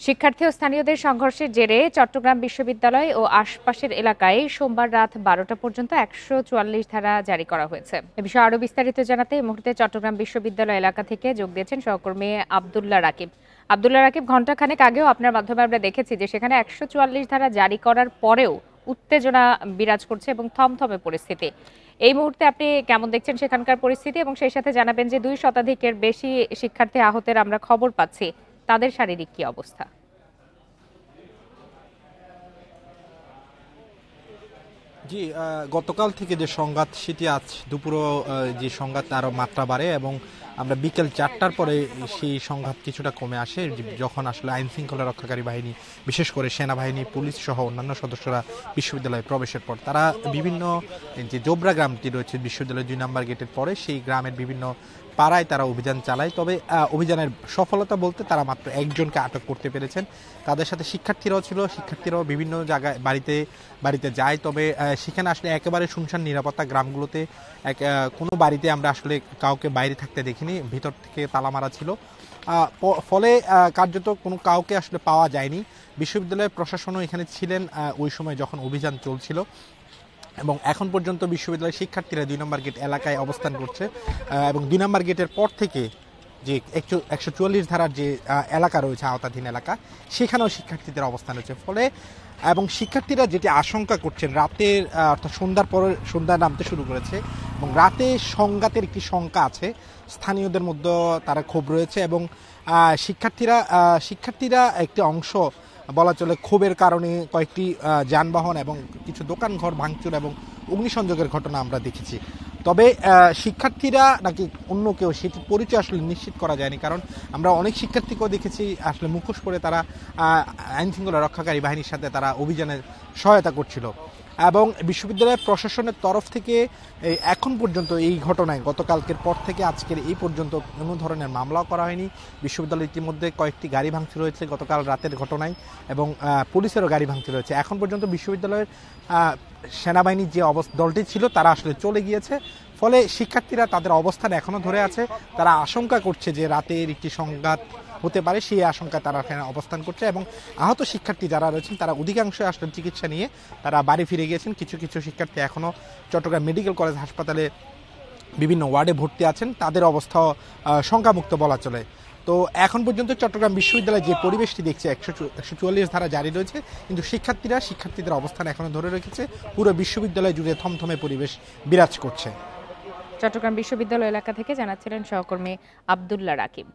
শিক্ষার্থী ও স্থানীয়দের সংঘর্ষের জেরে চট্টগ্রাম বিশ্ববিদ্যালয় ও আশপাশের এলাকায় সোমবার রাত ১২টা পর্যন্ত ১৪৪ ধারা জারি করা হয়েছে। এ বিষয়ে আরও বিস্তারিত জানাতে এই মুহূর্তে চট্টগ্রাম বিশ্ববিদ্যালয় এলাকা থেকে যোগ দিয়েছেন সহকর্মী আব্দুল্লাহ রাকিব। আব্দুল্লাহ রাকিব, ঘণ্টাখানেক আগেও আপনার মাধ্যমে আমরা দেখেছি যে সেখানে ১৪৪ ধারা জারি করার পরেও উত্তেজনা বিরাজ করছে এবং থমথমে পরিস্থিতি। এই মুহূর্তে আপনি কেমন দেখছেন সেখানকার পরিস্থিতি, এবং সেই সাথে জানাবেন যে ২ শতাধিকের বেশি শিক্ষার্থী আহতের আমরা খবর পাচ্ছি, তাদের শারীরিক কি অবস্থা? জি, গতকাল থেকে যে সংঘাত সেটি আজ দুপুরও যে সংঘাত আরও মাত্রা বাড়ে এবং আমরা বিকেল ৪টার পরে সেই সংঘাত কিছুটা কমে আসে, যখন আসলে আইন শৃঙ্খলা রক্ষাকারী বাহিনী, বিশেষ করে সেনাবাহিনী, পুলিশ সহ অন্যান্য সদস্যরা বিশ্ববিদ্যালয়ে প্রবেশের পর তারা বিভিন্ন যে জোবরা গ্রামটি রয়েছে বিশ্ববিদ্যালয়ের ২ নম্বর গেটের পরে, সেই গ্রামের বিভিন্ন পাড়ায় তারা অভিযান চালায়। তবে অভিযানের সফলতা বলতে তারা মাত্র একজনকে আটক করতে পেরেছেন। তাদের সাথে শিক্ষার্থীরাও ছিল, শিক্ষার্থীরাও বিভিন্ন জায়গায় বাড়িতে যায়। তবে সেখানে আসলে একেবারে শুনশান নিরাপত্তা গ্রামগুলোতে কোনো বাড়িতে আমরা আসলে কাউকে বাইরে থাকতে দেখিনি, ভিতর থেকে তালা মারা ছিল। ফলে কার্যত কোনো কাউকে আসলে পাওয়া যায়নি। বিশ্ববিদ্যালয়ের প্রশাসনও এখানে ছিলেন ওই সময় যখন অভিযান চলছিল, এবং এখন পর্যন্ত বিশ্ববিদ্যালয়ের শিক্ষার্থীরা ২ নম্বর গেট এলাকায় অবস্থান করছে, এবং ২ নম্বর গেটের পর থেকে যে ১৪৪ ধারার যে এলাকা রয়েছে, আওতাধীন এলাকা, সেখানেও শিক্ষার্থীদের অবস্থান রয়েছে। ফলে এবং শিক্ষার্থীরা যেটি আশঙ্কা করছেন, রাতের অর্থাৎ সন্ধ্যার পরে সন্ধ্যা নামতে শুরু করেছে এবং রাতে সংঘাতের একটি শঙ্কা আছে, স্থানীয়দের মধ্যে তারা ক্ষোভ রয়েছে, এবং শিক্ষার্থীরা একটি অংশ বলা চলে ক্ষোভের কারণে কয়েকটি যানবাহন এবং কিছু দোকানঘর ভাঙচুর এবং অগ্নিসংযোগের ঘটনা আমরা দেখেছি। তবে শিক্ষার্থীরা নাকি অন্য কেউ সেটি পরিচয় আসলে নিশ্চিত করা যায়নি, কারণ আমরা অনেক শিক্ষার্থীকেও দেখেছি আসলে মুখোশ পরে তারা আইন শৃঙ্খলা রক্ষাকারী বাহিনীর সাথে তারা অভিযানে সহায়তা করছিল। এবং বিশ্ববিদ্যালয়ের প্রশাসনের তরফ থেকে এখন পর্যন্ত এই ঘটনায় গতকালকের পর থেকে আজকের এই পর্যন্ত কোনো ধরনের মামলাও করা হয়নি। বিশ্ববিদ্যালয় ইতিমধ্যে কয়েকটি গাড়ি ভাঙচুর হয়েছে গতকাল রাতের ঘটনায়, এবং পুলিশেরও গাড়ি ভাঙচুর হয়েছে। এখন পর্যন্ত বিশ্ববিদ্যালয়ের সেনাবাহিনীর যে দলটি ছিল তারা আসলে চলে গিয়েছে। ফলে শিক্ষার্থীরা তাদের অবস্থান এখনও ধরে আছে। তারা আশঙ্কা করছে যে রাতের একটি সংঘাত হতে পারে, সেই আশঙ্কায় তারা এখানে অবস্থান করছে, এবং আহত শিক্ষার্থী যারা রয়েছেন তারা অধিকাংশই আসলে চিকিৎসা নিয়ে তারা বাড়ি ফিরে গিয়েছেন। কিছু কিছু শিক্ষার্থী এখনও চট্টগ্রাম মেডিকেল কলেজ হাসপাতালে বিভিন্ন ওয়ার্ডে ভর্তি আছেন, তাদের অবস্থাও শঙ্কামুক্ত বলা চলে। তো এখন পর্যন্ত চট্টগ্রাম বিশ্ববিদ্যালয়ে যে পরিবেশটি দেখছে, ১৪৪ ধারা জারি রয়েছে, কিন্তু শিক্ষার্থীদের অবস্থান এখনও ধরে রেখেছে। পুরো বিশ্ববিদ্যালয় জুড়ে থমথমে পরিবেশ বিরাজ করছে। চট্টগ্রাম বিশ্ববিদ্যালয় এলাকা থেকে জানাচ্ছিলেন সহকর্মী আব্দুল্লাহ রাকিব।